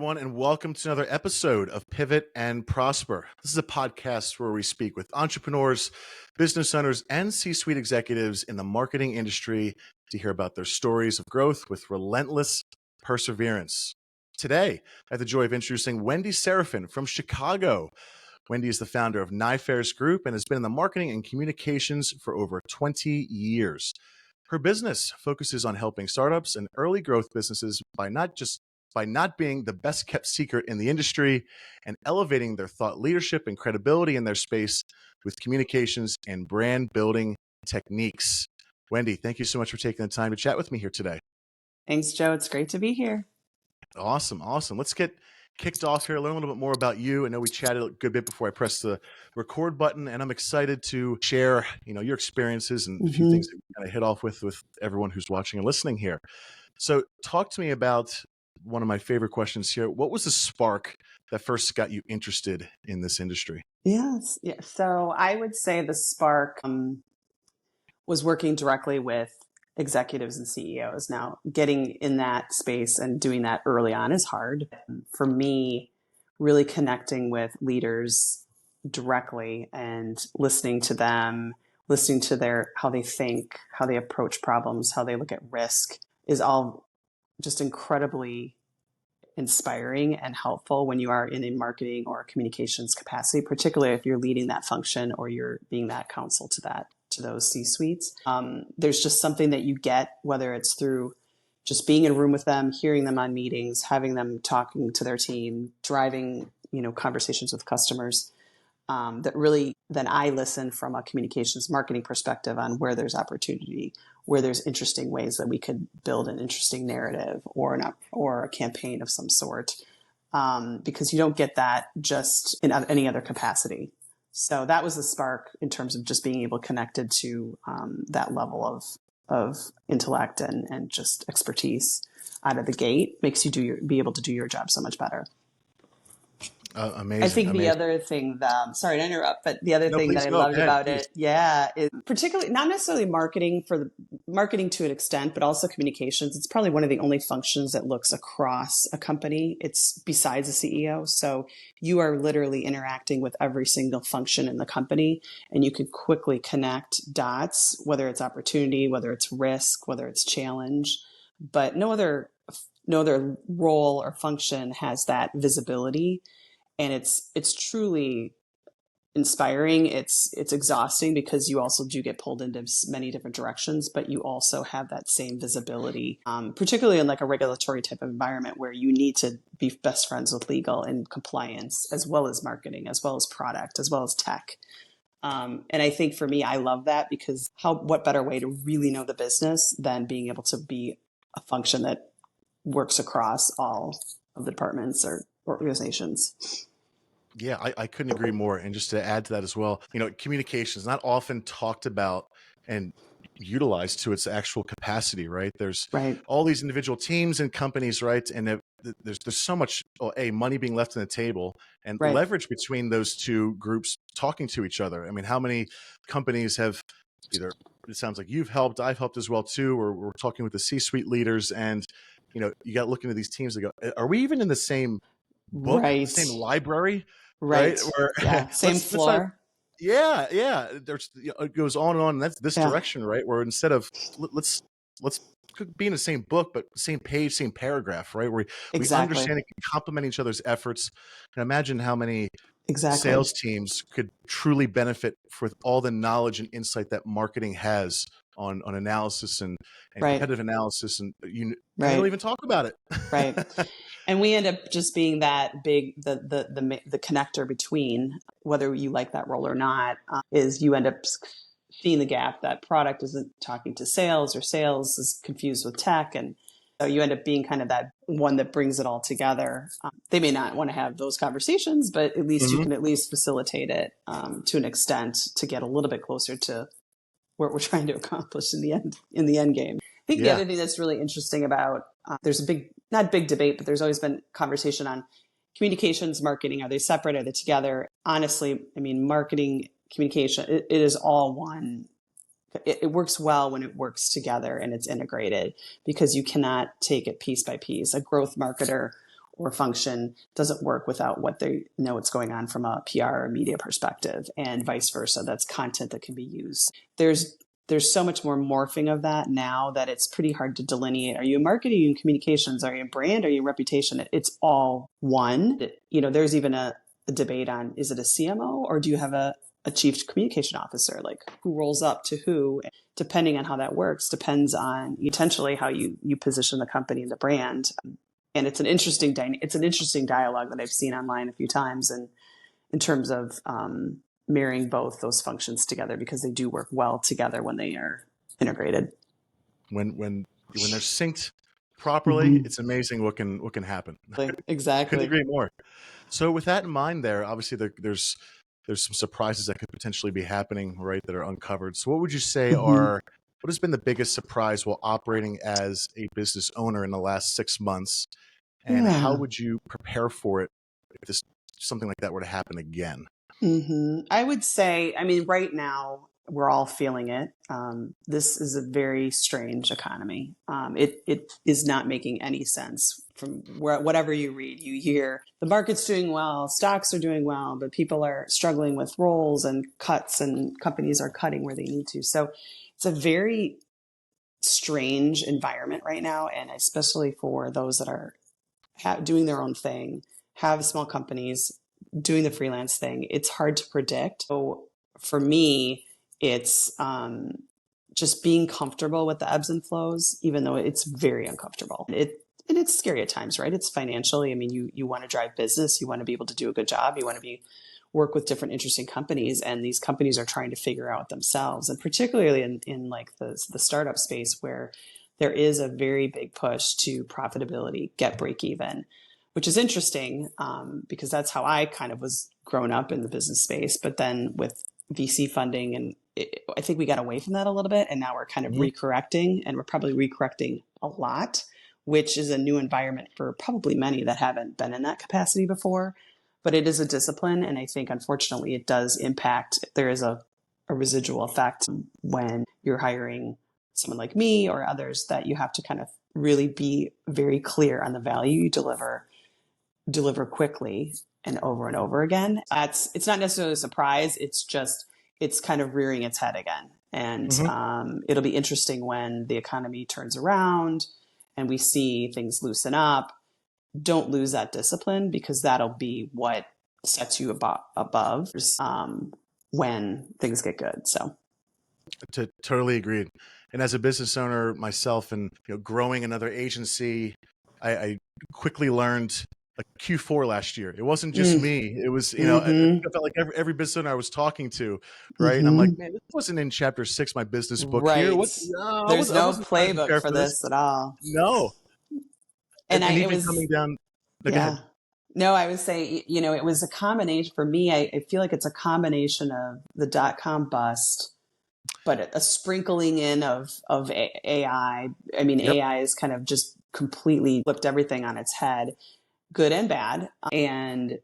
everyone, and welcome to another episode of Pivot and Prosper. This is a podcast where we speak with entrepreneurs, business owners, and C-suite executives in the marketing industry to hear about their stories of growth with relentless perseverance. Today, I have the joy of introducing Wendy Seraphine from Chicago. Wendy is the founder of NIFARES Group and has been in the marketing and communications for over 20 years. Her business focuses on helping startups and early growth businesses by not being the best kept secret in the industry and elevating their thought leadership and credibility in their space with communications and brand building techniques. Wendy, thank you so much for taking the time to chat with me here today. Thanks, Joe. It's great to be here. Awesome. Let's get kicked off here, learn a little bit more about you. I know we chatted a good bit before I pressed the record button, and I'm excited to share, your experiences and a few things that we kind of hit off with everyone who's watching and listening here. So talk to me about one of my favorite questions here. What was the spark that first got you interested in this industry? Yes. Yeah. So I would say the spark was working directly with executives and CEOs. Now, getting in that space and doing that early on is hard. For me, really connecting with leaders directly and listening to them, listening to how they think, how they approach problems, how they look at risk is all just incredibly inspiring and helpful when you are in a marketing or communications capacity, particularly if you're leading that function or you're being that counsel to those C-suites. There's just something that you get, whether it's through just being in a room with them, hearing them on meetings, having them talking to their team, driving, conversations with customers, that really then I listen from a communications marketing perspective on where there's opportunity, where there's interesting ways that we could build an interesting narrative or a campaign of some sort, because you don't get that just in any other capacity. So that was the spark in terms of just being able connected to that level of intellect and just expertise out of the gate makes you be able to do your job so much better. Amazing. I think the other thing sorry to interrupt, but the other thing that I loved about it, is particularly not necessarily marketing marketing to an extent, but also communications. It's probably one of the only functions that looks across a company. It's besides a CEO. So you are literally interacting with every single function in the company, and you can quickly connect dots, whether it's opportunity, whether it's risk, whether it's challenge, but no other role or function has that visibility. And it's truly inspiring. It's exhausting because you also do get pulled into many different directions, but you also have that same visibility, particularly in like a regulatory type of environment where you need to be best friends with legal and compliance, as well as marketing, as well as product, as well as tech. And I think for me, I love that because what better way to really know the business than being able to be a function that works across all of the departments or organizations. Yeah, I couldn't agree more. And just to add to that as well, communication is not often talked about and utilized to its actual capacity, right? There's all these individual teams and companies, right? And there's so much money being left on the table and leverage between those two groups talking to each other. I mean, how many companies have it sounds like you've helped, I've helped as well too, or we're talking with the C-suite leaders, and you got to look into these teams and go, are we even in the same book, the same library? Right. Same floor. There's it goes on and on. And that's this direction, right? Where instead of let's be in the same book, but same page, same paragraph, right? Where we understand and can complement each other's efforts. And imagine how many sales teams could truly benefit with all the knowledge and insight that marketing has on analysis and competitive analysis, and you don't even talk about it. Right. And we end up just being that big, the connector between, whether you like that role or not, is you end up seeing the gap that product isn't talking to sales or sales is confused with tech. And so you end up being kind of that one that brings it all together. They may not want to have those conversations, but at least you can at least facilitate it to an extent to get a little bit closer to what we're trying to accomplish in the end game. I think the other thing that's really interesting about, there's not big debate, but there's always been conversation on communications, marketing. Are they separate? Are they together? Honestly, I mean, marketing, communication, it is all one. It works well when it works together and it's integrated, because you cannot take it piece by piece. A growth marketer or function doesn't work without what they know what's going on from a PR or media perspective, and vice versa. That's content that can be used. There's so much more morphing of that now that it's pretty hard to delineate. Are you in marketing, are you in communications, are you in brand, are you in reputation? It's all one. There's even a debate on, is it a CMO or do you have a chief communication officer? Like, who rolls up to who? Depending on how that works, depends on potentially how you position the company and the brand. And it's an interesting dialogue that I've seen online a few times, and in terms of marrying both those functions together, because they do work well together when they are integrated. When they're synced properly, it's amazing what can happen. Exactly. Couldn't agree more. So with that in mind, obviously there's some surprises that could potentially be happening, right, that are uncovered. So what would you say what has been the biggest surprise while operating as a business owner in the last 6 months? And how would you prepare for it if something like that were to happen again? I would say, right now we're all feeling it. This is a very strange economy. It is not making any sense from whatever you read. You hear the market's doing well, stocks are doing well, but people are struggling with roles and cuts, and companies are cutting where they need to. So it's a very strange environment right now, and especially for those that are doing their own thing, have small companies, doing the freelance thing. It's hard to predict. So for me, it's just being comfortable with the ebbs and flows, even though it's very uncomfortable. And it's scary at times, right? It's financially. You want to drive business. You want to be able to do a good job. You want to work with different interesting companies, and these companies are trying to figure out themselves. And particularly in like the startup space, where there is a very big push to profitability, get break even, which is interesting because that's how I kind of was grown up in the business space. But then with VC funding, and I think we got away from that a little bit, and now we're kind of recorrecting, and we're probably recorrecting a lot, which is a new environment for probably many that haven't been in that capacity before. But it is a discipline, and I think unfortunately it does impact. There is a residual effect when you're hiring someone like me or others, that you have to kind of really be very clear on the value you deliver quickly and over again. It's not necessarily a surprise. It's kind of rearing its head again. And it'll be interesting when the economy turns around and we see things loosen up. Don't lose that discipline, because that'll be what sets you above when things get good. So Totally agreed. And as a business owner myself, and growing another agency, I quickly learned Q4 last year. It wasn't just me. It was, I felt like every business owner I was talking to, right? And I'm like, man, this wasn't in chapter 6, my business book here. There's no playbook for this at all. No. And even coming down. Yeah. No, I would say, it was a combination for me. I feel like it's a combination of the .com bust, but a sprinkling in of AI. AI is kind of just completely flipped everything on its head, good and bad. And,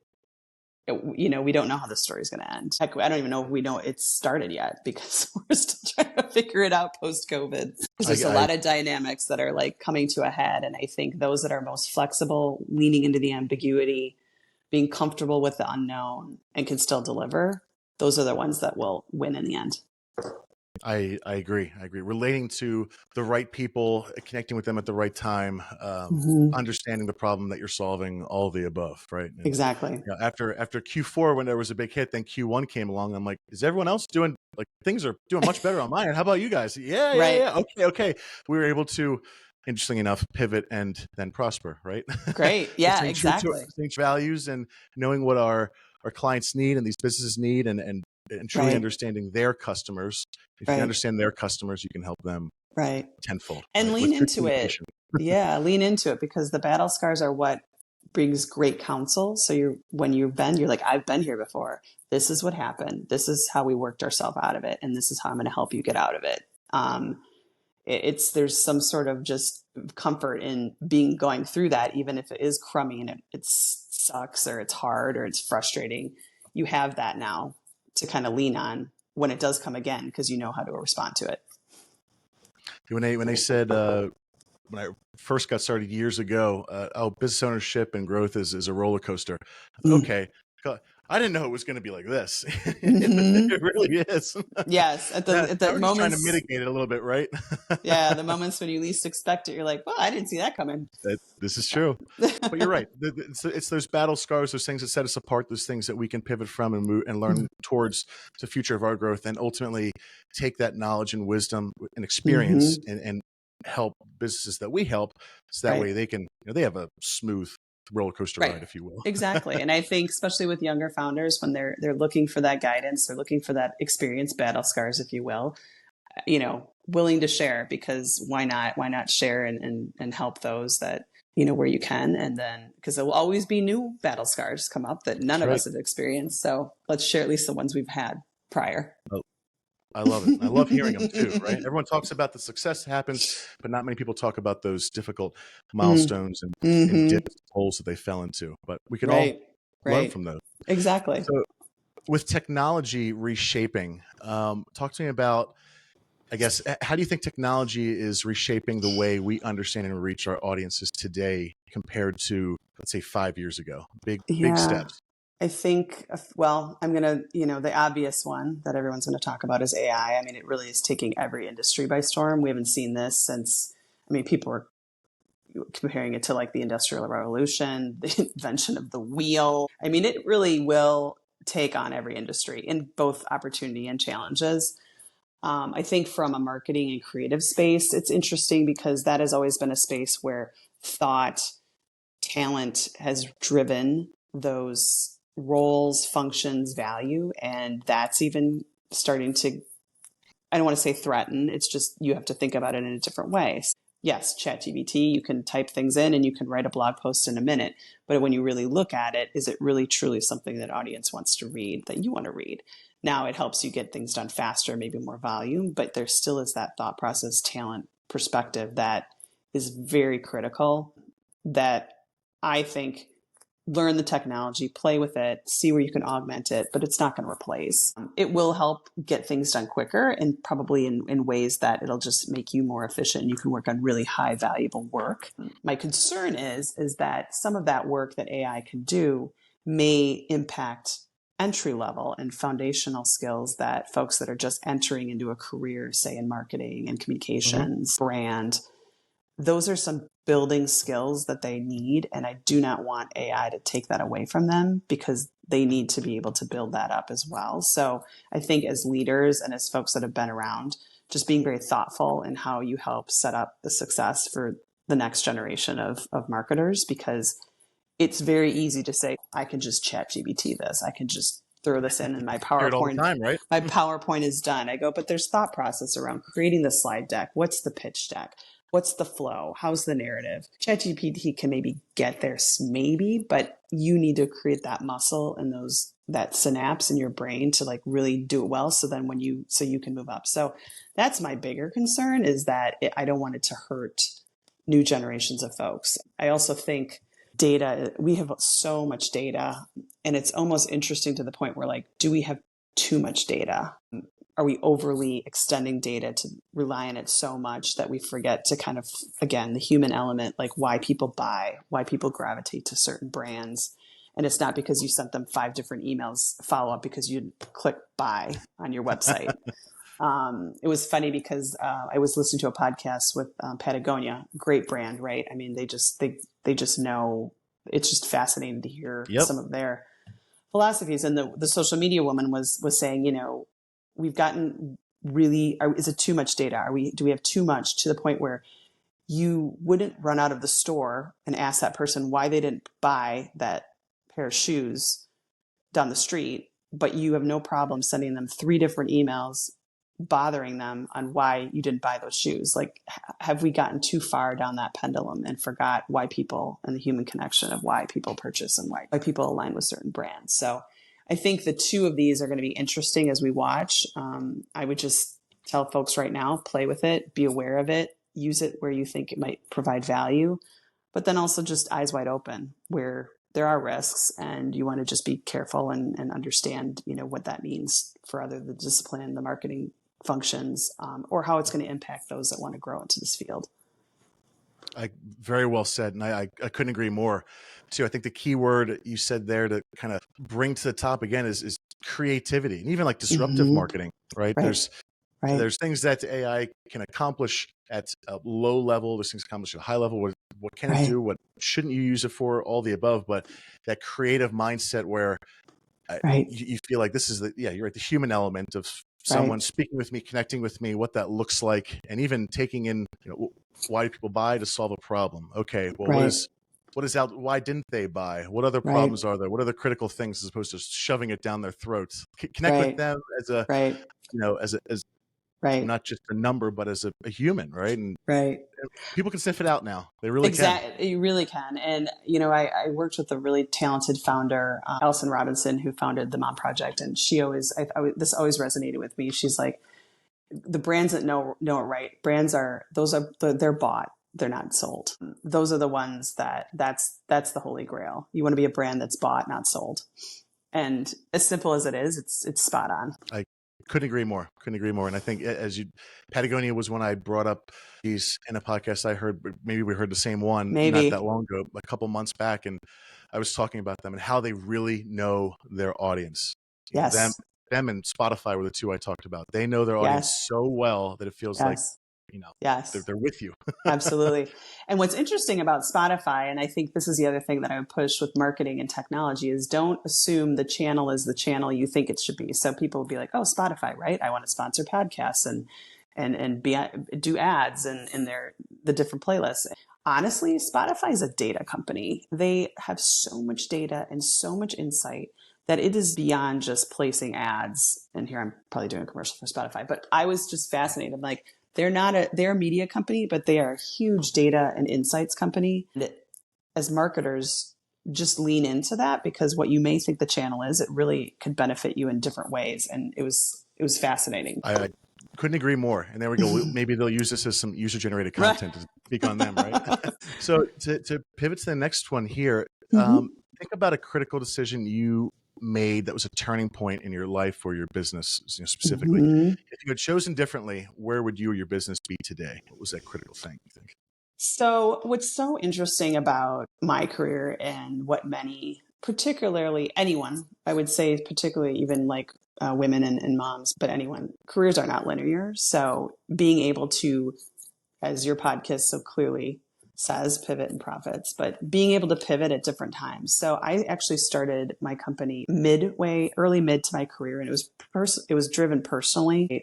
we don't know how this story is going to end. Heck, I don't even know if we know it's started yet, because we're still trying to figure it out post-COVID. There's a lot of dynamics that are like coming to a head. And I think those that are most flexible, leaning into the ambiguity, being comfortable with the unknown, and can still deliver, those are the ones that will win in the end. I agree. Relating to the right people, connecting with them at the right time, understanding the problem that you're solving, all of the above, right? And, exactly. After Q4, when there was a big hit, then Q1 came along. I'm like, is everyone else doing, like, things are doing much better on my end? How about you guys? Yeah. Okay. We were able to, interestingly enough, pivot and then prosper, right? Great. Yeah, exactly. Values, and knowing what our clients need and these businesses need, and truly understanding their customers. If you understand their customers, you can help them tenfold. And lean into it. Yeah, lean into it, because the battle scars are what brings great counsel. So when you're like, I've been here before. This is what happened. This is how we worked ourselves out of it. And this is how I'm going to help you get out of it. There's some sort of just comfort in going through that, even if it is crummy and it sucks, or it's hard, or it's frustrating. You have that now to kind of lean on when it does come again, because you know how to respond to it. When they said when I first got started years ago, business ownership and growth is a roller coaster. Mm. Okay. I didn't know it was going to be like this. Mm-hmm. It really is. Yes, Now, at now the we're just trying to moments, mitigate it a little bit, right? yeah, the moments when you least expect it, you're like, well, I didn't see that coming. This is true. But you're right. It's those battle scars, those things that set us apart, those things that we can pivot from and move and learn towards the future of our growth, and ultimately take that knowledge and wisdom and experience Mm-hmm. and help businesses that we help, so that Right. way they can, they have a smooth roller coaster Right. ride, if you will. Exactly. And I think especially with younger founders, when they're looking for that guidance, they're looking for that experience, battle scars, if you will, willing to share, because why not share and help those that, where you can. And then, because there will always be new battle scars come up that none That's of right. us have experienced. So let's share at least the ones we've had prior. I love it. I love hearing them too, right? Everyone talks about the success that happens, but not many people talk about those difficult Mm. milestones and Mm-hmm. dips, holes that they fell into. But we can all Right. learn Right. from those. Exactly. So, with technology reshaping, talk to me about, I guess, how do you think technology is reshaping the way we understand and reach our audiences today compared to, let's say, 5 years ago? Big Yeah. steps. I think, well, I'm going to, the obvious one that everyone's going to talk about is AI. I mean, it really is taking every industry by storm. We haven't seen this since, people are comparing it to like the Industrial Revolution, the invention of the wheel. I mean, it really will take on every industry in both opportunity and challenges. I think from a marketing and creative space, it's interesting because that has always been a space where thought, talent has driven those roles, functions, value. And that's even starting to, I don't want to say threaten, it's just you have to think about it in a different way. Yes, ChatGPT, you can type things in and you can write a blog post in a minute. But when you really look at it, is it really truly something that audience wants to read, that you want to read? Now it helps you get things done faster, maybe more volume, but there still is that thought process, talent, perspective that is very critical, that I think learn the technology, play with it, see where you can augment it, but it's not going to replace. It will help get things done quicker and probably in ways that it'll just make you more efficient and you can work on really high valuable work. My concern is that some of that work that AI can do may impact entry level and foundational skills that folks that are just entering into a career, say in marketing and Hmm. communications, brand, those are some building skills that they need. And I do not want AI to take that away from them because they need to be able to build that up as well. So I think as leaders and as folks that have been around, just being very thoughtful in how you help set up the success for the next generation of marketers, because it's very easy to say, I can just chat GBT this. I can just throw this in my Hear it all the PowerPoint. time, right? My PowerPoint is done. I go, but there's thought process around creating the slide deck. What's the pitch deck? What's the flow? How's the narrative? ChatGPT can maybe get there, maybe, but you need to create that muscle and that synapse in your brain to like really do it well. So then so you can move up. So that's my bigger concern, is that I don't want it to hurt new generations of folks. I also think data, we have so much data, and it's almost interesting to the point where like, do we have too much data? Are we overly extending data to rely on it so much that we forget to kind of, again, the human element, like why people buy, why people gravitate to certain brands? And it's not because you sent them 5 different emails follow up because you click buy on your website. It was funny because I was listening to a podcast with Patagonia, great brand, right? I mean, they just know. It's just fascinating to hear Yep. some of their philosophies. And the social media woman was saying, we've gotten really, is it too much data? Do we have too much, to the point where you wouldn't run out of the store and ask that person why they didn't buy that pair of shoes down the street, but you have no problem sending them 3 different emails bothering them on why you didn't buy those shoes. Like, have we gotten too far down that pendulum and forgot why people, and the human connection of why people purchase and why people align with certain brands? So I think the 2 of these are going to be interesting as we watch. I would just tell folks right now, play with it, be aware of it, use it where you think it might provide value, but then also just eyes wide open where there are risks, and you want to just be careful and understand, what that means for either the discipline, the marketing functions, or how it's going to impact those that want to grow into this field. Very well said. And I couldn't agree more too. I think the key word you said there to kind of bring to the top again is creativity, and even like disruptive Mm-hmm. marketing, right? Right. Right. There's things that AI can accomplish at a low level. There's things accomplish at a high level. What can it do? What shouldn't you use it for? All the above. But that creative mindset where you feel like this is you're right. The human element of someone speaking with me, connecting with me, what that looks like, and even taking in, why do people buy? To solve a problem. Okay, well, what is out? Why didn't they buy? What other problems are there? What are the critical things, as opposed to shoving it down their throats? Connect with them as a, as not just a number, but as a human, right? And people can sniff it out now. They really can. You really can. And, I worked with a really talented founder, Alison Robinson, who founded the Mom Project. And she always, this always resonated with me. She's like, the brands that know it right, they're bought. They're not sold. Those are the ones that's the holy grail. You want to be a brand that's bought, not sold. And as simple as it is, it's spot on. I couldn't agree more. And I think Patagonia was one I brought up these in a podcast I heard, maybe we heard the same one not that long ago, a couple months back. And I was talking about them and how they really know their audience. Yes. Them and Spotify were the two I talked about. They know their audience so well that it feels like, they're with you. Absolutely. And what's interesting about Spotify, and I think this is the other thing that I would push with marketing and technology, is don't assume the channel is the channel you think it should be. So people will be like, oh, Spotify, right? I want to sponsor podcasts and do ads in the different playlists. Honestly, Spotify is a data company. They have so much data and so much insight that it is beyond just placing ads. And here I'm probably doing a commercial for Spotify, but I was just fascinated. I'm like, they're a media company, but they are a huge data and insights company. And as marketers, just lean into that, because what you may think the channel is, it really could benefit you in different ways. And it was fascinating. I couldn't agree more. And there we go. Maybe they'll use this as some user-generated content to speak on them, right? So to pivot to the next one here, think about a critical decision you made that was a turning point in your life or your business, specifically. If you had chosen differently, where would you or your business be today? What was that critical thing, you think? So what's so interesting about my career, and what many, particularly anyone, I would say particularly even like women and moms, but anyone, careers are not linear. So being able to, as your podcast so clearly says, pivot and profits, but being able to pivot at different times. So I actually started my company early mid to my career, and it was driven personally. I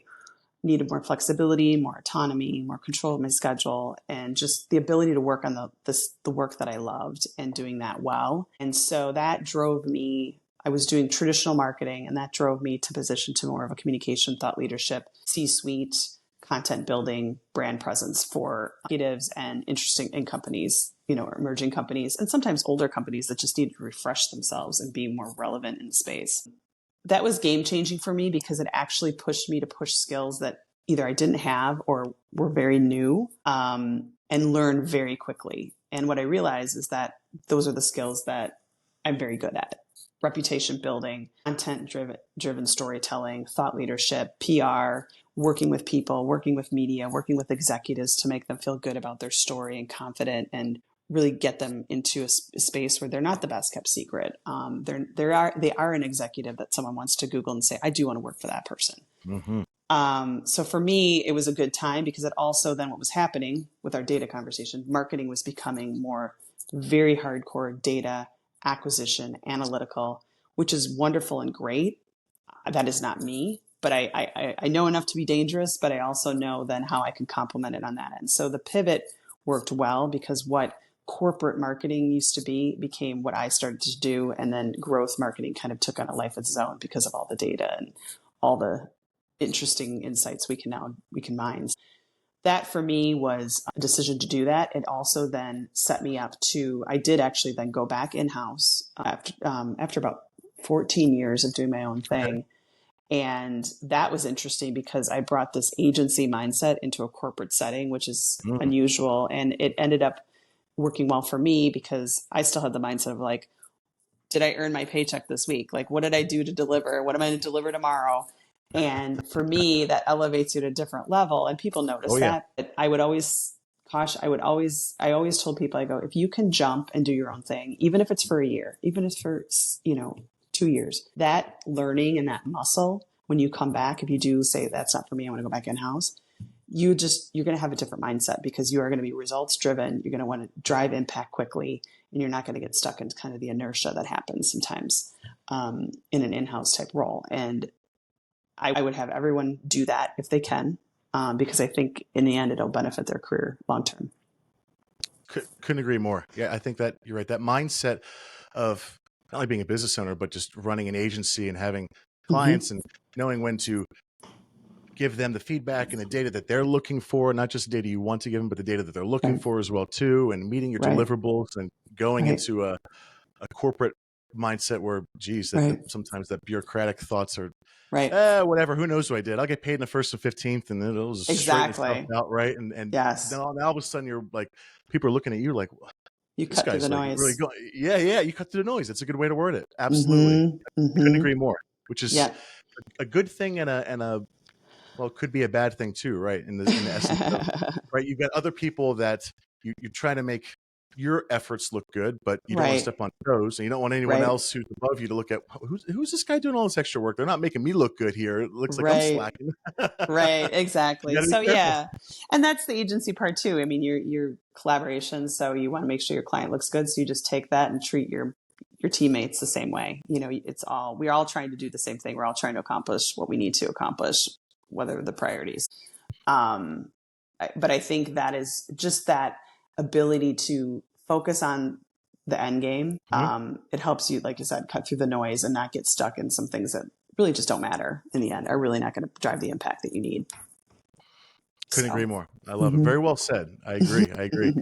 needed more flexibility, more autonomy, more control of my schedule, and just the ability to work on the work that I loved and doing that well. And so that drove me. I was doing traditional marketing, and that drove me to position to more of a communication, thought leadership, C-suite, content building, brand presence for executives and interesting in companies, emerging companies, and sometimes older companies that just need to refresh themselves and be more relevant in the space. That was game changing for me, because it actually pushed me to push skills that either I didn't have or were very new, and learn very quickly. And what I realized is that those are the skills that I'm very good at: reputation building, content driven storytelling, thought leadership, PR, working with people, working with media, working with executives to make them feel good about their story and confident, and really get them into a space where they're not the best kept secret. They are an executive that someone wants to Google and say, I do want to work for that person. So for me, it was a good time, because it also then, what was happening with our data conversation, marketing was becoming more very hardcore data acquisition, analytical, which is wonderful and great. That is not me, but I know enough to be dangerous, but I also know then how I can complement it on that end. So the pivot worked well, because what corporate marketing used to be became what I started to do. And then growth marketing kind of took on a life of its own, because of all the data and all the interesting insights we can mine. That for me was a decision to do that. It also then set me up I did actually then go back in-house after about 14 years of doing my own thing. Okay. And that was interesting, because I brought this agency mindset into a corporate setting, which is unusual. And it ended up working well for me, because I still had the mindset of like, did I earn my paycheck this week? Like, what did I do to deliver? What am I going to deliver tomorrow? And for me, that elevates you to a different level. And people notice that. I would always I always told people, I go, if you can jump and do your own thing, even if it's for a year, even if it's for, 2 years, that learning and that muscle, when you come back, if you do say that's not for me, I want to go back in house, you're going to have a different mindset because you are going to be results driven. You're going to want to drive impact quickly, and you're not going to get stuck in kind of the inertia that happens sometimes in an in-house type role. And I would have everyone do that if they can, because I think in the end, it'll benefit their career long-term. Couldn't agree more. Yeah, I think that you're right. That mindset of not only being a business owner, but just running an agency and having clients and knowing when to give them the feedback and the data that they're looking for, not just the data you want to give them, but the data that they're looking for as well too, and meeting your deliverables and going into a corporate mindset where, geez, sometimes that bureaucratic thoughts are whatever, who knows what I did? I'll get paid in the 1st and 15th, and then it'll just straighten itself out, right? And then all of a sudden you're like, people are looking at you like, you cut through the noise. Really you cut through the noise. That's a good way to word it. Absolutely. Couldn't agree more, which is a good thing and a well, it could be a bad thing too, right? In the essence of, right? You've got other people that you try to make your efforts look good, but you don't want to step on toes, and you don't want anyone else who's above you to look at who's this guy doing all this extra work. They're not making me look good here. It looks like I'm slacking. Exactly. So and that's the agency part too. I mean, your collaboration. So you want to make sure your client looks good. So you just take that and treat your teammates the same way. We're all trying to do the same thing. We're all trying to accomplish what we need to accomplish, whether the priorities. But I think that is just that ability to focus on the end game. It helps you, like you said, cut through the noise and not get stuck in some things that really just don't matter in the end, are really not going to drive the impact that you need. Couldn't agree more. I love it. Very well said. I agree.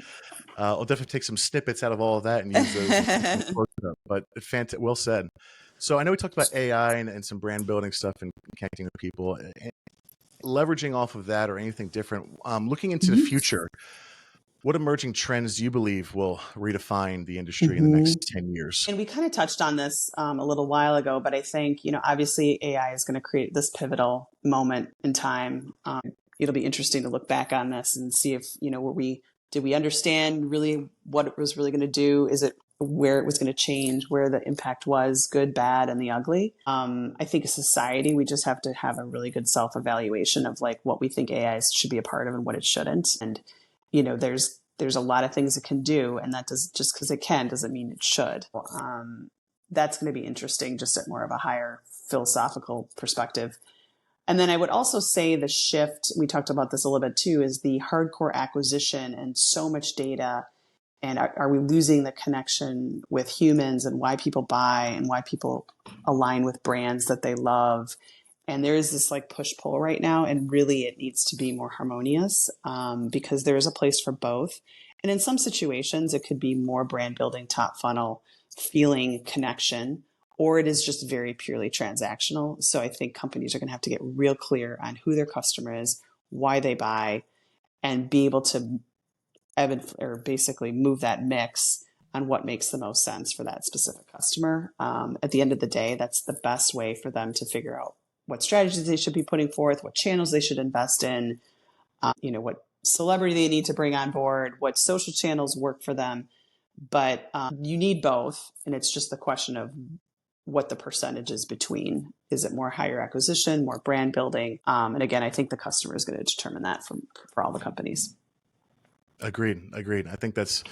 I'll definitely take some snippets out of all of that and use those. But well said. So I know we talked about AI and some brand building stuff and connecting with people. And leveraging off of that or anything different, looking into the future, what emerging trends do you believe will redefine the industry in the next 10 years? And we kind of touched on this a little while ago, but I think, obviously AI is going to create this pivotal moment in time. It'll be interesting to look back on this and see if, did we understand really what it was really going to do? Is it where it was going to change, where the impact was, good, bad, and the ugly? I think as society, we just have to have a really good self-evaluation of like what we think AI should be a part of and what it shouldn't. And, there's a lot of things it can do, and that does, just because it can doesn't mean it should. That's going to be interesting just at more of a higher philosophical perspective. And then I would also say the shift, we talked about this a little bit too, is the hardcore acquisition and so much data. And are we losing the connection with humans and why people buy and why people align with brands that they love? And there is this like push-pull right now, and really it needs to be more harmonious because there is a place for both. And in some situations, it could be more brand building, top funnel, feeling connection, or it is just very purely transactional. So I think companies are going to have to get real clear on who their customer is, why they buy, and be able to basically move that mix on what makes the most sense for that specific customer. At the end of the day, that's the best way for them to figure out what strategies they should be putting forth, what channels they should invest in, what celebrity they need to bring on board, what social channels work for them. But you need both. And it's just the question of what the percentage is between. Is it more higher acquisition, more brand building? And again, I think the customer is going to determine that for all the companies. Agreed. I think that's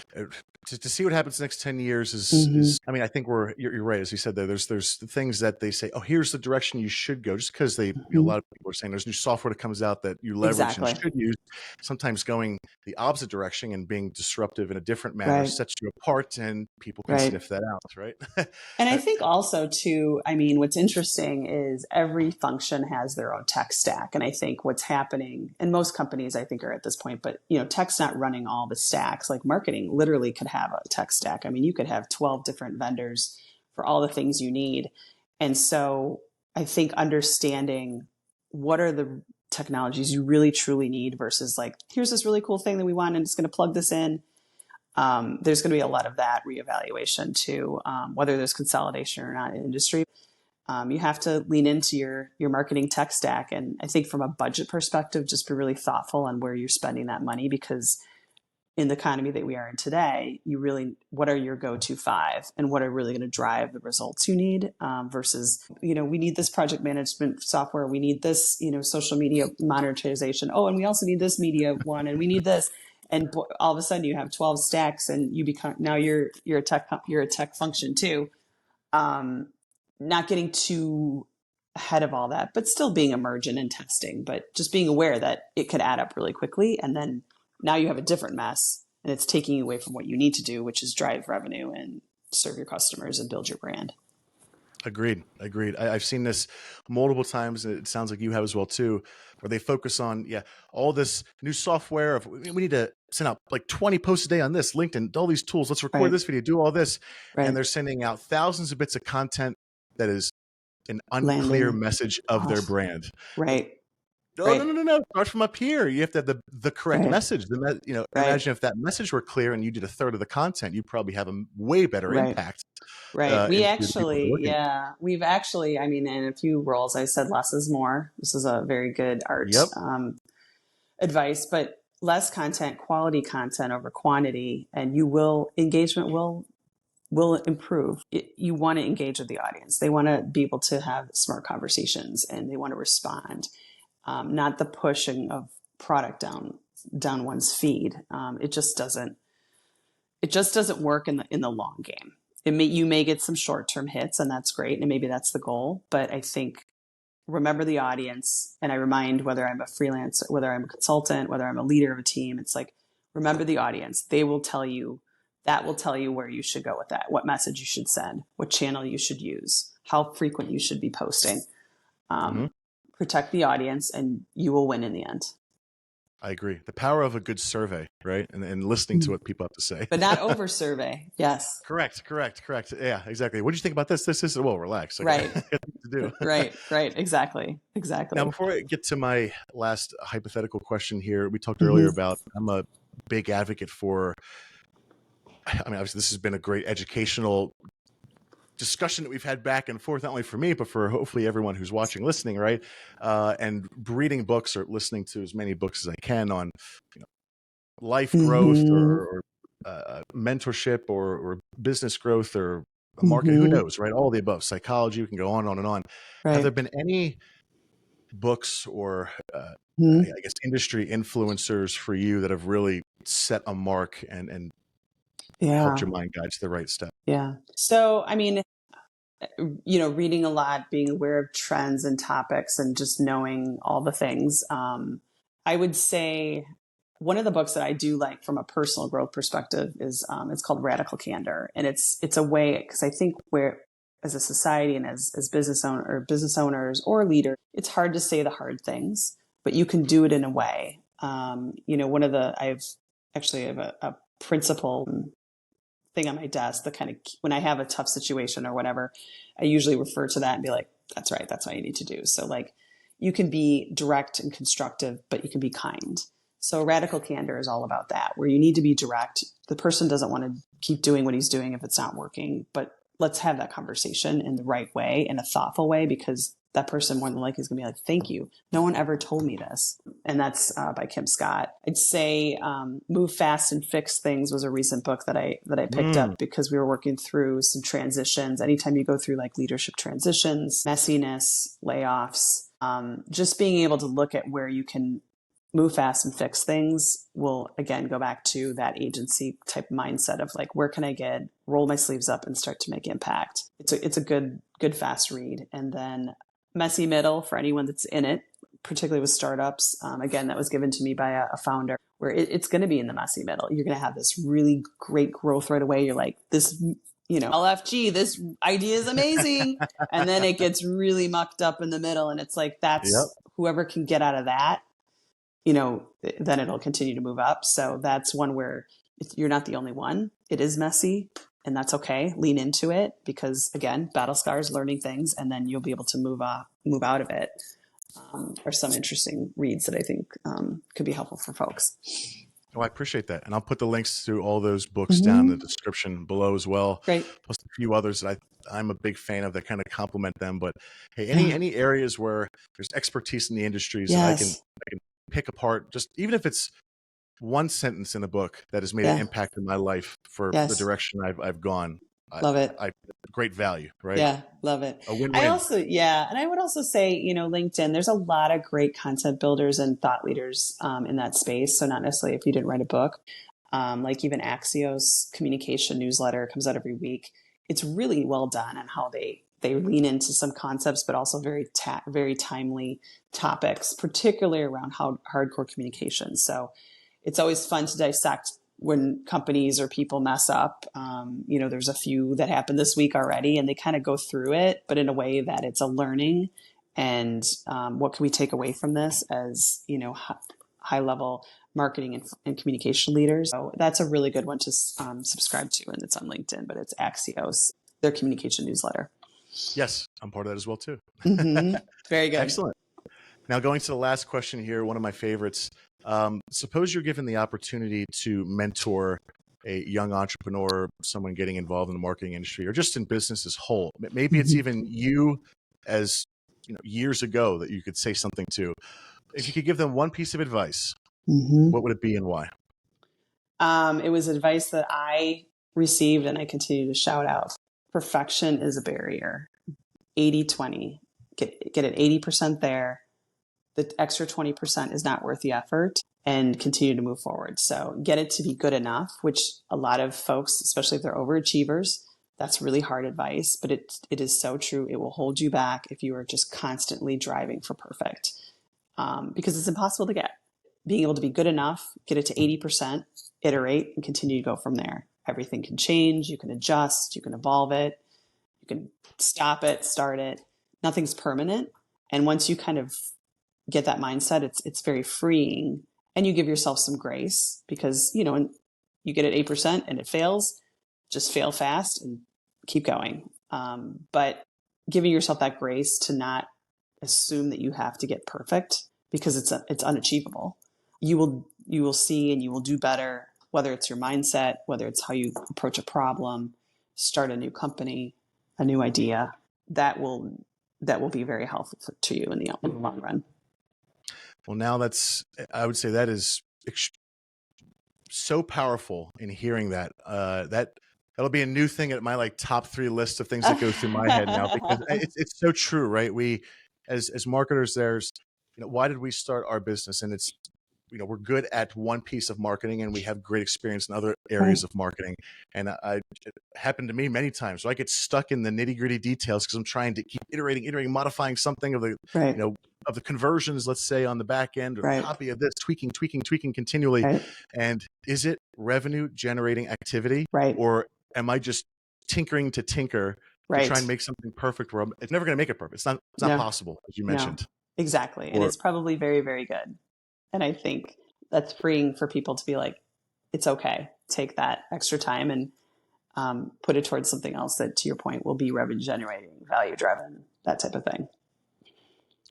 to see what happens the next 10 years is I mean, I think you're right. As you said there, there's the things that they say, oh, here's the direction you should go, just because a lot of people are saying there's new software that comes out that you leverage and should use. Sometimes going the opposite direction and being disruptive in a different manner sets you apart, and people can sniff that out, right? And I think also too, I mean, what's interesting is every function has their own tech stack. And I think what's happening, and most companies I think are at this point, but tech's not running all the stacks. Like marketing literally could have a tech stack. I mean, you could have 12 different vendors for all the things you need. And so I think understanding what are the technologies you really truly need versus like, here's this really cool thing that we want and it's going to plug this in. There's going to be a lot of that reevaluation too, whether there's consolidation or not in industry. You have to lean into your marketing tech stack. And I think from a budget perspective, just be really thoughtful on where you're spending that money, because in the economy that we are in today, what are your go-to 5 and what are really going to drive the results you need versus, we need this project management software. We need this, social media monetization. Oh, and we also need this media one, and we need this. And all of a sudden you have 12 stacks and now you're a tech function too. Not getting too ahead of all that, but still being emergent and testing, but just being aware that it could add up really quickly. And then now you have a different mess and it's taking you away from what you need to do, which is drive revenue and serve your customers and build your brand. Agreed. I've seen this multiple times, and it sounds like you have as well too, where they focus on, all this new software. We need to send out like 20 posts a day on this, LinkedIn, all these tools. Let's record this video, do all this. Right. And they're sending out thousands of bits of content that is an unclear message of their brand. Right. No. Start from up here. You have to have the correct message. Imagine if that message were clear and you did a third of the content, you'd probably have a way better impact. Right. We've actually, in a few roles, I said less is more. This is a very good art advice, but less content, quality content over quantity, and engagement will improve. You want to engage with the audience. They want to be able to have smart conversations and they want to respond. Not the pushing of product down one's feed. It just doesn't work in the long game. You may get some short-term hits, and that's great, and maybe that's the goal. But I think remember the audience, and I remind whether I'm a freelancer, whether I'm a consultant, whether I'm a leader of a team, it's like remember the audience. They will tell you. That will tell you where you should go with that, what message you should send, what channel you should use, how frequent you should be posting. Protect the audience, and you will win in the end. I agree. The power of a good survey, right? And listening to what people have to say. But not over survey. Yes. Correct. Yeah, exactly. What do you think about this? This is, well, relax. Right. To do. Right. Exactly. Now, before I get to my last hypothetical question here, we talked earlier about, I'm a big advocate for, obviously this has been a great educational discussion that we've had back and forth, not only for me, but for hopefully everyone who's watching, listening, right? And reading books or listening to as many books as I can on life growth or mentorship or business growth or market, who knows, right? All of the above, psychology, we can go on and on. Right. Have there been any books or I guess industry influencers for you that have really set a mark and helped your mind guide to the right step? Yeah. So, reading a lot, being aware of trends and topics and just knowing all the things. I would say one of the books that I do like from a personal growth perspective is, it's called Radical Candor. And it's a way, because I think as a society and as business owners or leaders, it's hard to say the hard things, but you can do it in a way. I have a principle thing on my desk that kind of, when I have a tough situation or whatever, I usually refer to that and be like, that's right. That's what you need to do. So like, you can be direct and constructive, but you can be kind. So radical candor is all about that, where you need to be direct. The person doesn't want to keep doing what he's doing if it's not working, but let's have that conversation in the right way, in a thoughtful way, because that person more than likely is going to be like, thank you. No one ever told me this. And that's by Kim Scott. I'd say Move Fast and Fix Things was a recent book that I picked up because we were working through some transitions. Anytime you go through like leadership transitions, messiness, layoffs, just being able to look at where you can move fast and fix things will, again, go back to that agency type mindset of like, where can I roll my sleeves up and start to make impact? It's a good fast read. And then Messy Middle for anyone that's in it, particularly with startups. Again, that was given to me by a founder, where it's going to be in the messy middle. You're going to have this really great growth right away. You're like, this, LFG, this idea is amazing. And then it gets really mucked up in the middle. And it's like, whoever can get out of that, then it'll continue to move up. So that's one where you're not the only one. It is messy. And that's okay. Lean into it because, again, battle scars, learning things, and then you'll be able to move out of it. Are some interesting reads that I think could be helpful for folks. Oh, I appreciate that. And I'll put the links to all those books down in the description below as well. Great. Plus a few others that I'm a big fan of that kind of complement them. But hey, any areas where there's expertise in the industries that I can pick apart, just even if it's one sentence in a book that has made an Yeah. impact in my life for the Yes. direction I've gone. Love it. Great value, right? Yeah. Love it. A win-win. And I would also say, LinkedIn, there's a lot of great content builders and thought leaders in that space. So not necessarily if you didn't write a book, like even Axios communication newsletter comes out every week. It's really well done on how they lean into some concepts, but also very timely topics, particularly around hardcore communication. So it's always fun to dissect when companies or people mess up. There's a few that happened this week already, and they kind of go through it, but in a way that it's a learning. And what can we take away from this as, high level marketing and communication leaders? So that's a really good one to subscribe to, and it's on LinkedIn, but it's Axios, their communication newsletter. Yes, I'm part of that as well too. Mm-hmm. Very good. Excellent. Now going to the last question here, one of my favorites. Suppose you're given the opportunity to mentor a young entrepreneur, someone getting involved in the marketing industry, or just in business as whole. Maybe it's even you as years ago that you could say something to. If you could give them one piece of advice, what would it be and why? It was advice that I received and I continue to shout out. Perfection is a barrier. 80-20. Get it 80% there. The extra 20% is not worth the effort, and continue to move forward. So get it to be good enough, which a lot of folks, especially if they're overachievers, that's really hard advice, but it is so true. It will hold you back if you are just constantly driving for perfect, because it's impossible to get. Being able to be good enough, get it to 80%, iterate, and continue to go from there. Everything can change. You can adjust. You can evolve it. You can stop it, start it. Nothing's permanent. And once you kind of get that mindset, it's very freeing, and you give yourself some grace, because when you get it 8% and it fails, just fail fast and keep going. But giving yourself that grace to not assume that you have to get perfect, because it's unachievable. You will see and you will do better, whether it's your mindset, whether it's how you approach a problem, start a new company, a new idea. That will be very helpful to you in the long run. Well, now I would say that is so powerful in hearing that. That'll be a new thing at my top 3 list of things that go through my head now, because it's so true, right? We, as marketers, there's, why did we start our business? And it's, we're good at one piece of marketing and we have great experience in other areas of marketing. And it happened to me many times. So I get stuck in the nitty gritty details because I'm trying to keep iterating, modifying something of the, of the conversions, let's say on the back end, or the copy of this, tweaking continually. And is it revenue generating activity? Or am I just tinkering to tinker to try and make something perfect where it's never going to make it perfect? It's not possible, as you mentioned. No, exactly. And it's probably very, very good. And I think that's freeing for people to be like, it's okay. Take that extra time and put it towards something else that, to your point, will be revenue generating, value driven, that type of thing.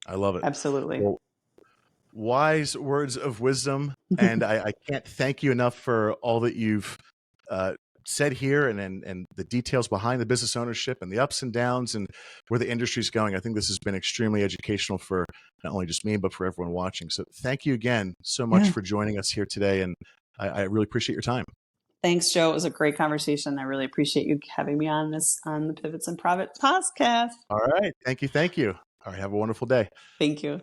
I love it. Absolutely. Well, wise words of wisdom. And I can't thank you enough for all that you've said here, and the details behind the business ownership and the ups and downs and where the industry is going. I think this has been extremely educational for not only just me, but for everyone watching. So thank you again so much for joining us here today. And I really appreciate your time. Thanks, Joe. It was a great conversation. I really appreciate you having me on the Pivots and Profits podcast. All right. Thank you. All right. Have a wonderful day. Thank you.